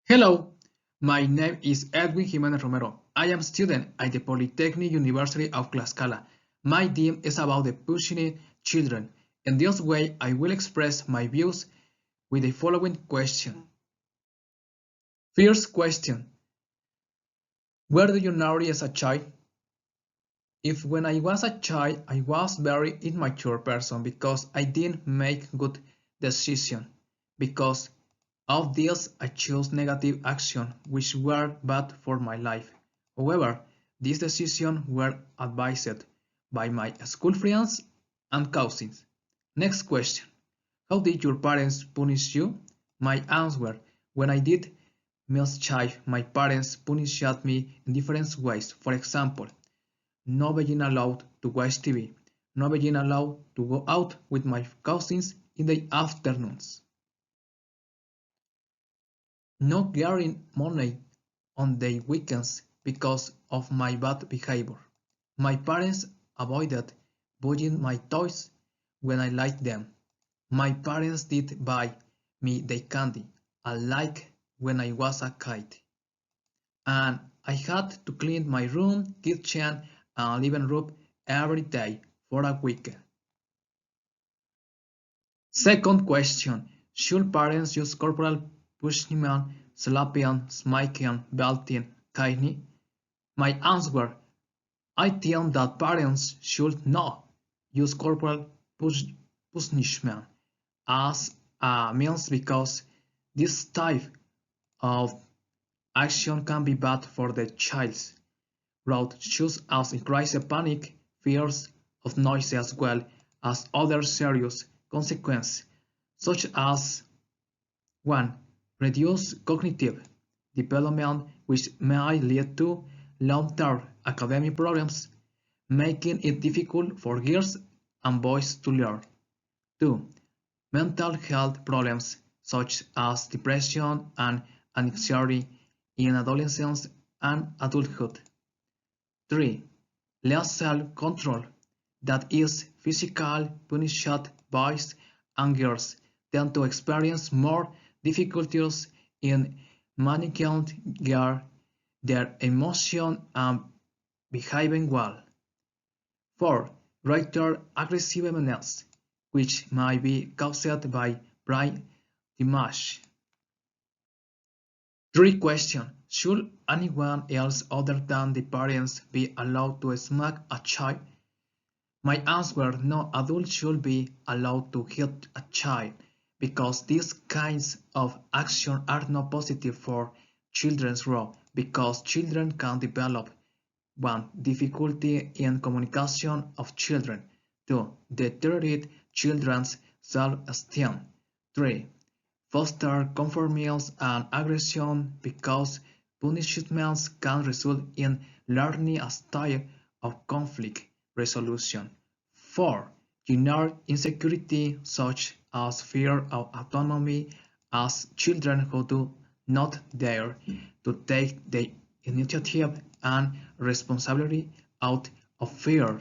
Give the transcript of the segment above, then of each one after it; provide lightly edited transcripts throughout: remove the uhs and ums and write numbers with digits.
Hello, my name is Edwin Jimenez Romero. I am a student at the Polytechnic University of Tlaxcala. My theme is about the pushing children. In this way, I will express my views with the following question. First question. Where do you know as a child? If when I was a child, I was very immature person because I didn't make good decisions. Because of this, I chose negative action which were bad for my life. However, these decisions were advised by my school friends and cousins. Next question. How did your parents punish you? My answer. When I did mischief, my parents punished me in different ways. For example, not being allowed to watch TV, not being allowed to go out with my cousins in the afternoons, not getting money on the weekends because of my bad behavior. My parents avoided buying my toys when I liked them. My parents did buy me the candy I liked when I was a kid. And I had to clean my room, kitchen, and living room every day for a week. Second question. Should parents use corporal punishment, slapping, smacking, belting, caning? My answer. I think that parents should not use corporal punishment as a means because this type of action can be bad for the child's growth, such as increased panic, fears of noise as well as other serious consequences, such as 1. Reduced cognitive development which may lead to long-term academic problems, making it difficult for girls and boys to learn. 2. Mental health problems such as depression and anxiety in adolescence and adulthood. 3. Less self-control, that is, physical punishment boys and girls tend to experience more difficulties in managing their emotions and behaving well. 4. Greater aggressiveness, which may be caused by brain damage. 3. Question. Should anyone else other than the parents be allowed to smack a child? My answer. No adult should be allowed to hit a child because these kinds of actions are not positive for children's growth because children can develop 1. Difficulty in communication of children. 2. Deteriorate children's self-esteem. 3. Foster conformism and aggression because punishments can result in learning a style of conflict resolution. 4. Generate insecurity such as fear of autonomy as children who do not dare to take the initiative and responsibility out of fear.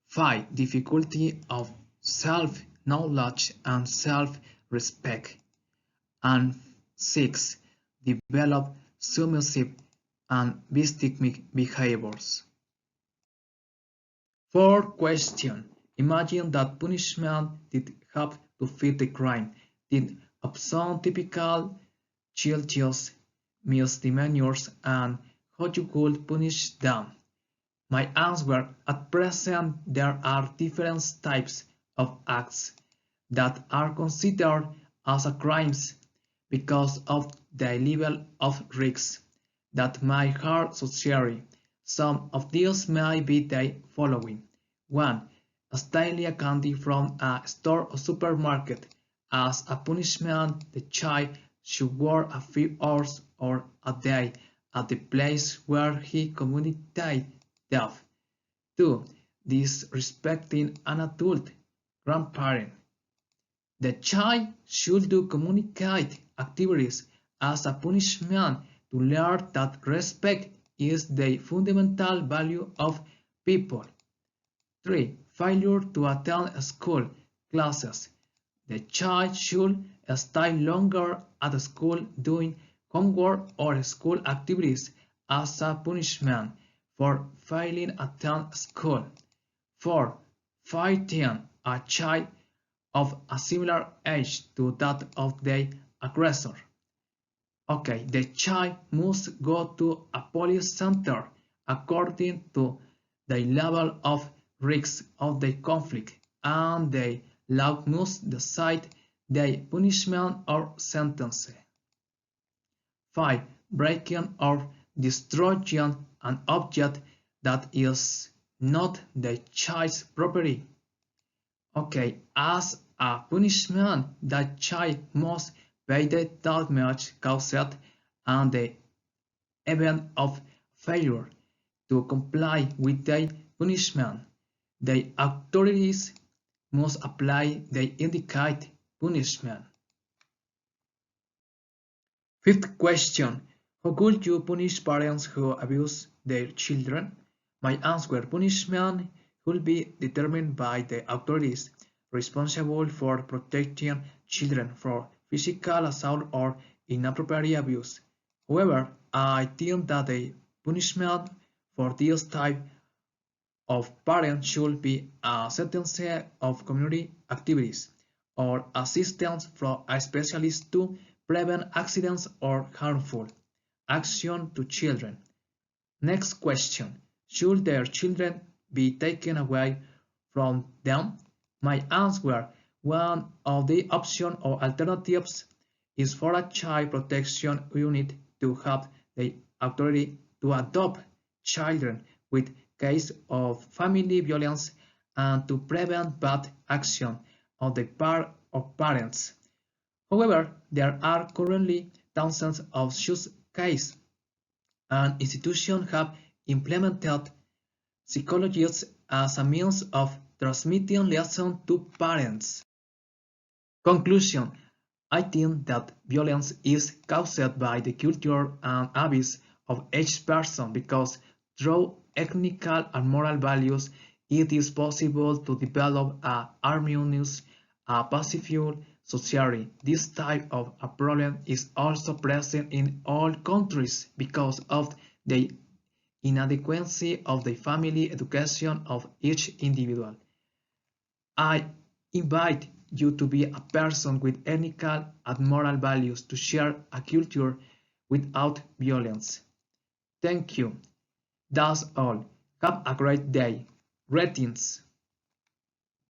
5. Difficulty of self-knowledge and self-respect. And 6. Develop submissive and victim behaviors. Fourth question. Imagine that punishment did have to fit the crime. Did some typical childish misdemeanors and how you could punish them? My answer. At present there are different types of acts that are considered as crimes because of the level of risks that may hurt society. Some of these may be the following. 1. Stealing a candy from a store or supermarket. As a punishment, the child should work a few hours or a day at the place where he communicated death. 2. Disrespecting an adult grandparent. The child should do communicate activities as a punishment to learn that respect is the fundamental value of people. 3. Failure to attend school classes. The child should stay longer at school doing homework or school activities as a punishment for failing to attend school. 4. Fighting a child of a similar age to that of the aggressor. Okay, the child must go to a police center according to the level of risk of the conflict, and the law must decide the punishment or sentence. 5. Breaking or destroying an object that is not the child's property. Okay, as a punishment, the child must pay the damage caused and the event of failure to comply with the punishment. The authorities must apply the indicated punishment. Fifth question. How could you punish parents who abuse their children? My answer: punishment will be determined by the authorities responsible for protecting children from physical assault or inappropriate abuse. However, I think that the punishment for this type of parent should be a sentence of community activities or assistance from a specialist to prevent accidents or harmful action to children. Next question. Should their children be taken away from them? My answer: one of the options or alternatives is for a child protection unit to have the authority to adopt children with cases of family violence and to prevent bad action on the part of parents. However, there are currently thousands of such cases, and institutions have implemented psychologists as a means of transmitting lessons to parents. Conclusion: I think that violence is caused by the culture and habits of each person because through ethical and moral values it is possible to develop a harmonious, pacific society. This type of a problem is also present in all countries because of the inadequacy of the family education of each individual. I invite you to be a person with ethical and moral values to share a culture without violence. Thank you. That's all. Have a great day. Greetings.